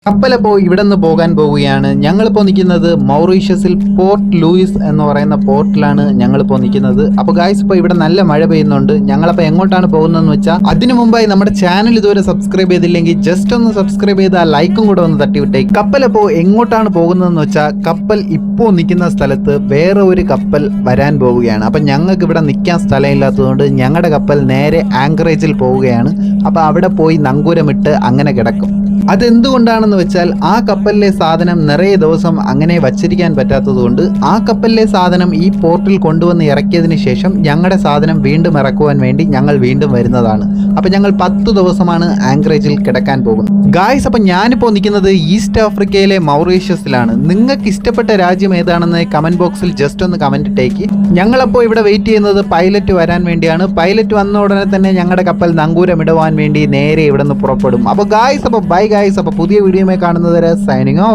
കപ്പലപ്പോൾ ഇവിടെ നിന്ന് പോകാൻ പോവുകയാണ്. ഞങ്ങളിപ്പോൾ നിൽക്കുന്നത് മൗറീഷ്യസിൽ പോർട്ട് ലൂയിസ് എന്ന് പറയുന്ന പോർട്ടിലാണ് ഞങ്ങളിപ്പോൾ നിൽക്കുന്നത്. അപ്പോൾ ഗായ്സ് ഇപ്പോൾ ഇവിടെ നല്ല മഴ പെയ്യുന്നുണ്ട്. ഞങ്ങളപ്പോൾ എങ്ങോട്ടാണ് പോകുന്നതെന്ന് വെച്ചാൽ അതിനു മുമ്പായി നമ്മുടെ ചാനൽ ഇതുവരെ സബ്സ്ക്രൈബ് ചെയ്തില്ലെങ്കിൽ ജസ്റ്റ് ഒന്ന് സബ്സ്ക്രൈബ് ചെയ്ത് ആ ലൈക്കും കൂടെ ഒന്ന് തട്ടിവിട്ടേ. കപ്പലപ്പോൾ എങ്ങോട്ടാണ് പോകുന്നതെന്ന് വെച്ചാൽ കപ്പൽ ഇപ്പോൾ നിൽക്കുന്ന സ്ഥലത്ത് വേറെ ഒരു കപ്പൽ വരാൻ പോവുകയാണ്. അപ്പം ഞങ്ങൾക്ക് ഇവിടെ നിൽക്കാൻ സ്ഥലമില്ലാത്തതുകൊണ്ട് ഞങ്ങളുടെ കപ്പൽ നേരെ ആങ്കറേജിൽ പോവുകയാണ്. അപ്പോൾ അവിടെ പോയി നങ്കൂരമിട്ട് അങ്ങനെ കിടക്കും. അതെന്തുകൊണ്ടാണെന്ന് വെച്ചാൽ ആ കപ്പലിലെ സാധനം നിറയെ ദിവസം അങ്ങനെ വച്ചിരിക്കാൻ പറ്റാത്തതുകൊണ്ട് ആ കപ്പലിലെ സാധനം ഈ പോർട്ടിൽ കൊണ്ടുവന്ന് ഇറക്കിയതിന് ശേഷം ഞങ്ങളുടെ സാധനം വീണ്ടും ഇറക്കുവാൻ വേണ്ടി ഞങ്ങൾ വീണ്ടും വരുന്നതാണ്. അപ്പം ഞങ്ങൾ 10 ദിവസമാണ് ആങ്കറേജിൽ കിടക്കാൻ പോകുന്നത്. ഗായ്സ്, അപ്പം ഞാനിപ്പോൾ നിൽക്കുന്നത് ഈസ്റ്റ് ആഫ്രിക്കയിലെ മൗറീഷ്യസിലാണ്. നിങ്ങൾക്ക് ഇഷ്ടപ്പെട്ട രാജ്യം ഏതാണെന്ന് കമൻറ്റ് ബോക്സിൽ ജസ്റ്റ് ഒന്ന് കമൻറ്റ് ഇട്ടേക്ക്. ഞങ്ങളപ്പോൾ ഇവിടെ വെയിറ്റ് ചെയ്യുന്നത് പൈലറ്റ് വരാൻ വേണ്ടിയാണ്. പൈലറ്റ് വന്ന ഉടനെ തന്നെ ഞങ്ങളുടെ കപ്പൽ നങ്കൂരമിടുവാൻ വേണ്ടി നേരെ ഇവിടെ നിന്ന് പുറപ്പെടും. അപ്പോൾ ഗായ്സ്, അപ്പോൾ ബൈ ഗായ്സ്. അപ്പോൾ പുതിയ വീഡിയോയുമായി കാണുന്നത് വരെ സൈനിങ് ഓഫ്.